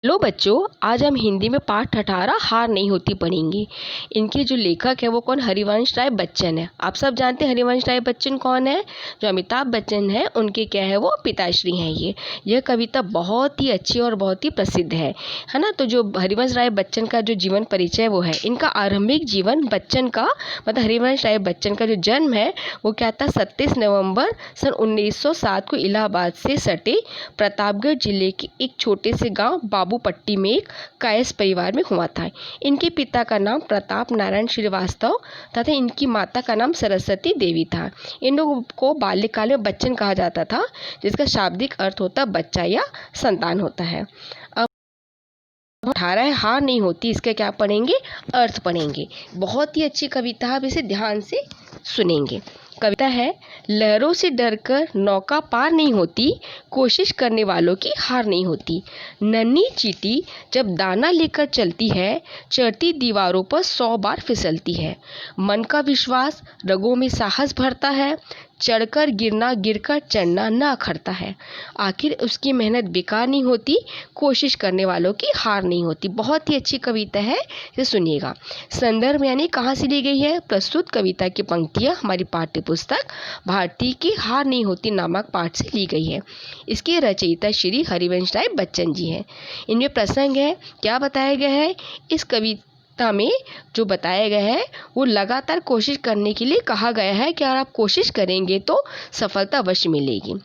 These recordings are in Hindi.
लो बच्चों, आज हम हिंदी में पाठ 18 हार नहीं होती पढ़ेंगे। इनके जो लेखक है वो कौन? हरिवंश राय बच्चन है। आप सब जानते हैं हरिवंश राय बच्चन कौन है? जो अमिताभ बच्चन है उनके क्या है, वो पिताश्री हैं। यह कविता बहुत ही अच्छी और बहुत ही प्रसिद्ध है ना। तो जो हरिवंश राय बच्चन का जो जीवन परिचय वो है, इनका आरंभिक जीवन बच्चन का मतलब हरिवंश राय बच्चन का जो जन्म है वो क्या था, 27 नवंबर सन 1907 को इलाहाबाद से सटे प्रतापगढ़ जिले के एक छोटे से गांव बाबूपट्टी में एक कायस्थ परिवार में हुआ था। इनके पिता का नाम प्रताप नारायण श्रीवास्तव तथा इनकी माता का नाम सरस्वती देवी था। इन लोगों को बाल्यकाल में बच्चन कहा जाता था, जिसका शाब्दिक अर्थ होता बच्चा या संतान होता है। अब 18 हार नहीं होती, इसका क्या पढ़ेंगे, अर्थ पढ़ेंगे। बहुत ही अच्छी कविता, आप इसे ध्यान से सुनेंगे। कविता है, लहरों से डरकर नौका पार नहीं होती, कोशिश करने वालों की हार नहीं होती। नन्ही चींटी जब दाना लेकर चलती है, चढ़ती दीवारों पर 100 बार फिसलती है। मन का विश्वास रगों में साहस भरता है, चढ़कर गिरना गिरकर चढ़ना न अखरता है। आखिर उसकी मेहनत बेकार नहीं होती, कोशिश करने वालों की हार नहीं होती। बहुत ही अच्छी कविता है, इसे सुनिएगा। संदर्भ यानी कहाँ से ली गई है? प्रस्तुत कविता की पंक्तियाँ हमारी पाठ्य पुस्तक भारती की हार नहीं होती नामक पाठ से ली गई है। इसके रचयिता श्री हरिवंश राय बच्चन जी हैं। इनमें प्रसंग है, क्या बताया गया है इस कविता में? जो बताया गया है वो लगातार कोशिश करने के लिए कहा गया है कि अगर आप कोशिश करेंगे तो सफलता अवश्य मिलेगी।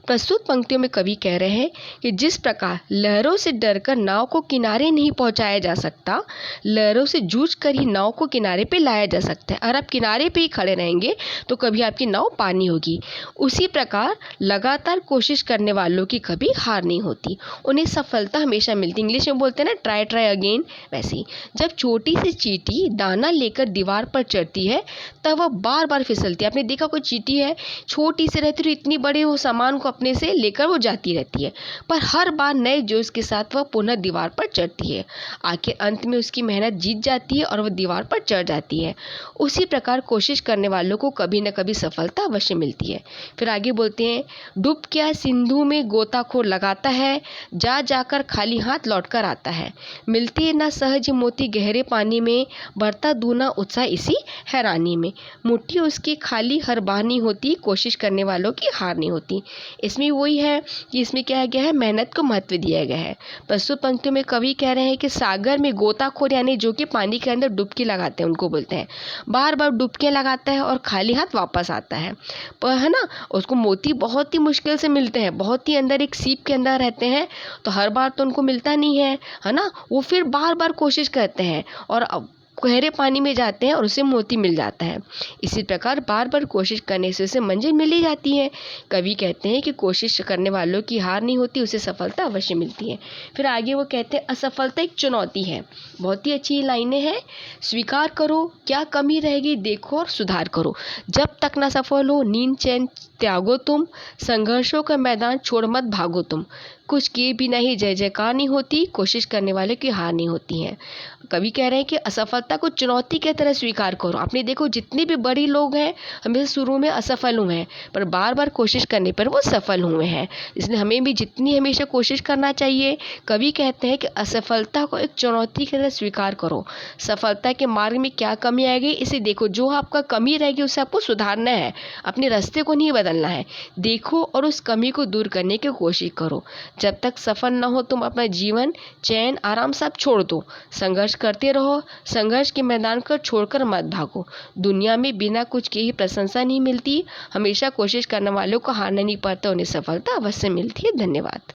प्रस्तुत पंक्तियों में कवि कह रहे हैं कि जिस प्रकार लहरों से डरकर नाव को किनारे नहीं पहुंचाया जा सकता, लहरों से जूझकर ही नाव को किनारे पे लाया जा सकता है। अगर आप किनारे पे ही खड़े रहेंगे तो कभी आपकी नाव पानी होगी। उसी प्रकार लगातार कोशिश करने वालों की कभी हार नहीं होती, उन्हें सफलता हमेशा मिलती। इंग्लिश में बोलते हैं ना, ट्राई ट्राई अगेन। वैसे ही जब छोटी सी चींटी दाना लेकर दीवार पर चढ़ती है तब वह बार बार फिसलती है। आपने देखा कोई चींटी है, छोटी सी रहती है, इतनी बड़ी वो सामान को अपने से लेकर वो जाती रहती है, पर हर बार नए जोश के साथ वह पुनः दीवार पर चढ़ती है। आखिर अंत में उसकी मेहनत जीत जाती है और वह दीवार पर चढ़ जाती है। उसी प्रकार कोशिश करने वालों को कभी न कभी सफलता अवश्य मिलती है। फिर आगे बोलते हैं, डूब क्या सिंधु में गोताखोर लगाता है, जा जाकर खाली हाथ लौटकर आता है। मिलती ना सहज मोती गहरे पानी में, बढ़ता दूना उत्साह इसी हैरानी में। मुट्ठी उसकी खाली हर बार नहीं होती, कोशिश करने वालों की हार नहीं होती। इसमें वही है कि इसमें क्या गया है, मेहनत को महत्व दिया गया है। प्रस्तुत पंक्तियों में कवि कह रहे हैं कि सागर में गोताखोर यानी जो कि पानी के अंदर डुबकी लगाते हैं उनको बोलते हैं। बार बार डुबकियां लगाता है और खाली हाथ वापस आता है, पर है ना, उसको मोती बहुत ही मुश्किल से मिलते हैं, बहुत ही अंदर एक सीप के अंदर रहते हैं, तो हर बार तो उनको मिलता नहीं है ना। वो फिर बार बार कोशिश करते हैं और गहरे पानी में जाते हैं और उसे मोती मिल जाता है। इसी प्रकार बार बार कोशिश करने से उसे मंजिल मिल ही जाती है। कवि कहते हैं कि कोशिश करने वालों की हार नहीं होती, उसे सफलता अवश्य मिलती है। फिर आगे वो कहते हैं, असफलता एक चुनौती है। बहुत ही अच्छी लाइनें हैं। स्वीकार करो क्या कमी रहेगी, देखो और सुधार करो। जब तक ना सफल हो नींद चैन त्यागो तुम, संघर्षों का मैदान छोड़ मत भागो तुम। कुछ किए बिना ही जय जयकार नहीं होती, कोशिश करने वाले की हार नहीं होती है। कवि कह रहे हैं कि असफलता को चुनौती की तरह स्वीकार करो। आपने देखो जितने भी बड़े लोग हैं हमेशा शुरू में असफल हुए हैं, पर बार बार कोशिश करने पर वो सफल हुए हैं। इसलिए हमें भी जितनी हमेशा कोशिश करना चाहिए। कवि कहते हैं कि असफलता को एक चुनौती की तरह स्वीकार करो। सफलता के मार्ग में क्या कमी आएगी इसे देखो, जो आपका कमी रहेगी उसे आपको सुधारना है, अपने रास्ते को नहीं बदलना है। देखो और उस कमी को दूर करने की कोशिश करो। जब तक सफल न हो तुम अपना जीवन चैन आराम सब छोड़ दो। संघर्ष करते रहो, संघर्ष के मैदान को छोड़कर मत भागो। दुनिया में बिना कुछ के ही प्रशंसा नहीं मिलती, हमेशा कोशिश करने वालों को हारना नहीं पड़ता, उन्हें सफलता अवश्य मिलती है। धन्यवाद।